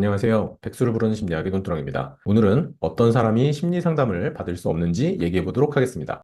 안녕하세요. 백수를 부르는 심리학의 논두렁입니다. 오늘은 어떤 사람이 심리 상담을 받을 수 없는지 얘기해 보도록 하겠습니다.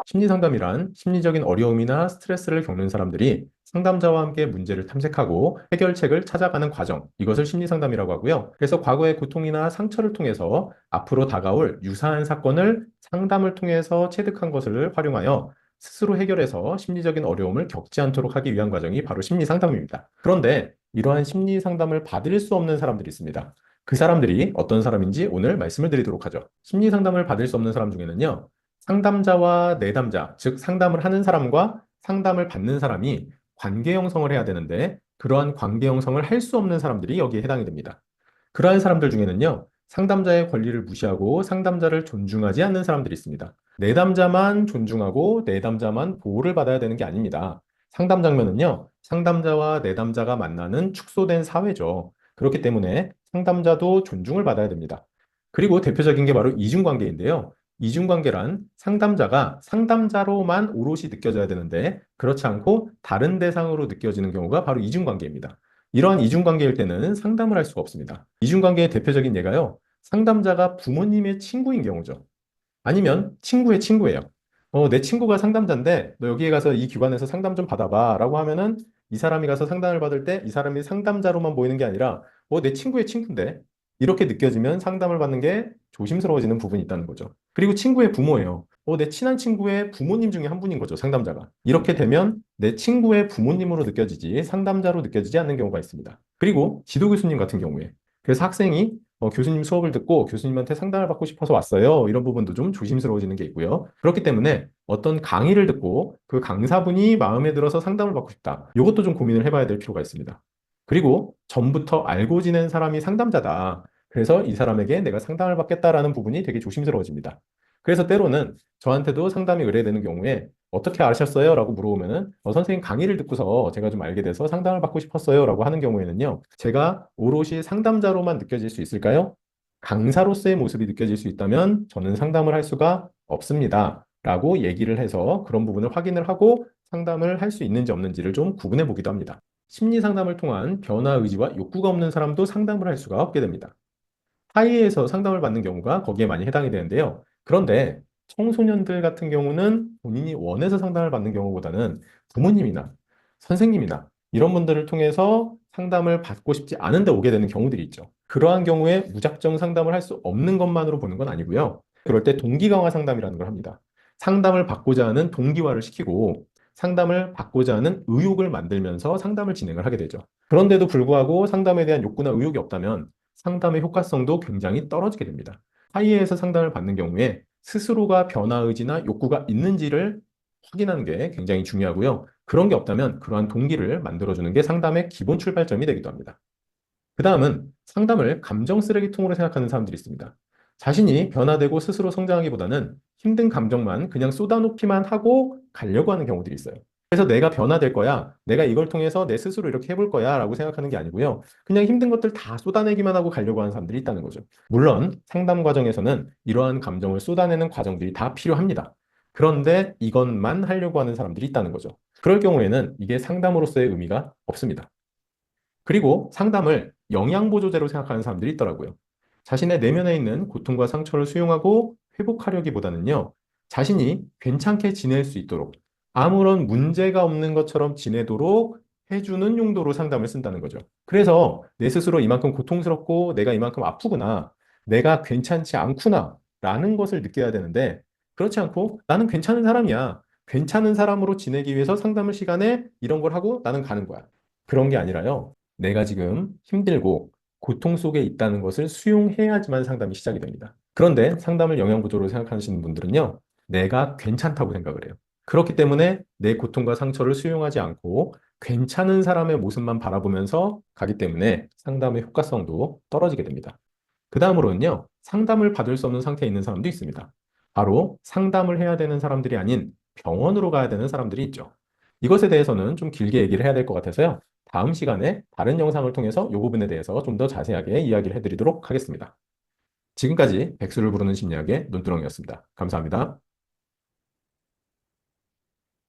심리 상담이란 심리적인 어려움이나 스트레스를 겪는 사람들이 상담자와 함께 문제를 탐색하고 해결책을 찾아가는 과정, 이것을 심리 상담이라고 하고요. 그래서 과거의 고통이나 상처를 통해서 앞으로 다가올 유사한 사건을 상담을 통해서 체득한 것을 활용하여 스스로 해결해서 심리적인 어려움을 겪지 않도록 하기 위한 과정이 바로 심리 상담입니다. 그런데 이러한 심리 상담을 받을 수 없는 사람들이 있습니다. 그 사람들이 어떤 사람인지 오늘 말씀을 드리도록 하죠. 심리 상담을 받을 수 없는 사람 중에는요, 상담자와 내담자, 즉 상담을 하는 사람과 상담을 받는 사람이 관계 형성을 해야 되는데 그러한 관계 형성을 할 수 없는 사람들이 여기에 해당이 됩니다. 그러한 사람들 중에는요, 상담자의 권리를 무시하고 상담자를 존중하지 않는 사람들이 있습니다. 내담자만 존중하고 내담자만 보호를 받아야 되는 게 아닙니다. 상담 장면은요, 상담자와 내담자가 만나는 축소된 사회죠. 그렇기 때문에 상담자도 존중을 받아야 됩니다. 그리고 대표적인 게 바로 이중관계인데요. 이중관계란 상담자가 상담자로만 오롯이 느껴져야 되는데 그렇지 않고 다른 대상으로 느껴지는 경우가 바로 이중관계입니다. 이러한 이중관계일 때는 상담을 할 수가 없습니다. 이중관계의 대표적인 예가요, 상담자가 부모님의 친구인 경우죠. 아니면 친구의 친구예요. 내 친구가 상담자인데 너 여기에 가서 이 기관에서 상담 좀 받아봐 라고 하면은 이 사람이 가서 상담을 받을 때 이 사람이 상담자로만 보이는 게 아니라 내 친구의 친구인데 이렇게 느껴지면 상담을 받는 게 조심스러워지는 부분이 있다는 거죠. 그리고 친구의 부모예요. 내 친한 친구의 부모님 중에 한 분인 거죠, 상담자가. 이렇게 되면 내 친구의 부모님으로 느껴지지 상담자로 느껴지지 않는 경우가 있습니다. 그리고 지도 교수님 같은 경우에 그래서 학생이 교수님 수업을 듣고 교수님한테 상담을 받고 싶어서 왔어요. 이런 부분도 좀 조심스러워지는 게 있고요. 그렇기 때문에 어떤 강의를 듣고 그 강사분이 마음에 들어서 상담을 받고 싶다. 이것도 좀 고민을 해봐야 될 필요가 있습니다. 그리고 전부터 알고 지낸 사람이 상담자다. 그래서 이 사람에게 내가 상담을 받겠다라는 부분이 되게 조심스러워집니다. 그래서 때로는 저한테도 상담이 의뢰되는 경우에 어떻게 아셨어요? 라고 물어보면은 선생님 강의를 듣고서 제가 좀 알게 돼서 상담을 받고 싶었어요. 라고 하는 경우에는요, 제가 오롯이 상담자로만 느껴질 수 있을까요? 강사로서의 모습이 느껴질 수 있다면 저는 상담을 할 수가 없습니다. 라고 얘기를 해서 그런 부분을 확인을 하고 상담을 할 수 있는지 없는지를 좀 구분해 보기도 합니다. 심리 상담을 통한 변화 의지와 욕구가 없는 사람도 상담을 할 수가 없게 됩니다. 타의에서 상담을 받는 경우가 거기에 많이 해당이 되는데요. 그런데 청소년들 같은 경우는 본인이 원해서 상담을 받는 경우보다는 부모님이나 선생님이나 이런 분들을 통해서 상담을 받고 싶지 않은데 오게 되는 경우들이 있죠. 그러한 경우에 무작정 상담을 할 수 없는 것만으로 보는 건 아니고요. 그럴 때 동기 강화 상담이라는 걸 합니다. 상담을 받고자 하는 동기화를 시키고 상담을 받고자 하는 의욕을 만들면서 상담을 진행을 하게 되죠. 그런데도 불구하고 상담에 대한 욕구나 의욕이 없다면 상담의 효과성도 굉장히 떨어지게 됩니다. 하이에서 상담을 받는 경우에 스스로가 변화 의지나 욕구가 있는지를 확인하는 게 굉장히 중요하고요. 그런 게 없다면 그러한 동기를 만들어주는 게 상담의 기본 출발점이 되기도 합니다. 그 다음은 상담을 감정 쓰레기통으로 생각하는 사람들이 있습니다. 자신이 변화되고 스스로 성장하기보다는 힘든 감정만 그냥 쏟아놓기만 하고 가려고 하는 경우들이 있어요. 그래서 내가 변화될 거야, 내가 이걸 통해서 내 스스로 이렇게 해볼 거야 라고 생각하는 게 아니고요. 그냥 힘든 것들 다 쏟아내기만 하고 가려고 하는 사람들이 있다는 거죠. 물론 상담 과정에서는 이러한 감정을 쏟아내는 과정들이 다 필요합니다. 그런데 이것만 하려고 하는 사람들이 있다는 거죠. 그럴 경우에는 이게 상담으로서의 의미가 없습니다. 그리고 상담을 영양보조제로 생각하는 사람들이 있더라고요. 자신의 내면에 있는 고통과 상처를 수용하고 회복하려기보다는요, 자신이 괜찮게 지낼 수 있도록 아무런 문제가 없는 것처럼 지내도록 해주는 용도로 상담을 쓴다는 거죠. 그래서 내 스스로 이만큼 고통스럽고 내가 이만큼 아프구나, 내가 괜찮지 않구나, 라는 것을 느껴야 되는데, 그렇지 않고 나는 괜찮은 사람이야. 괜찮은 사람으로 지내기 위해서 상담을 시간에 이런 걸 하고 나는 가는 거야. 그런 게 아니라요. 내가 지금 힘들고 고통 속에 있다는 것을 수용해야지만 상담이 시작이 됩니다. 그런데 상담을 영양구조로 생각하시는 분들은요, 내가 괜찮다고 생각을 해요. 그렇기 때문에 내 고통과 상처를 수용하지 않고 괜찮은 사람의 모습만 바라보면서 가기 때문에 상담의 효과성도 떨어지게 됩니다. 그 다음으로는요, 상담을 받을 수 없는 상태에 있는 사람도 있습니다. 바로 상담을 해야 되는 사람들이 아닌 병원으로 가야 되는 사람들이 있죠. 이것에 대해서는 좀 길게 얘기를 해야 될 것 같아서요. 다음 시간에 다른 영상을 통해서 이 부분에 대해서 좀 더 자세하게 이야기를 해드리도록 하겠습니다. 지금까지 백수를 부르는 심리학의 논두렁이었습니다. 감사합니다.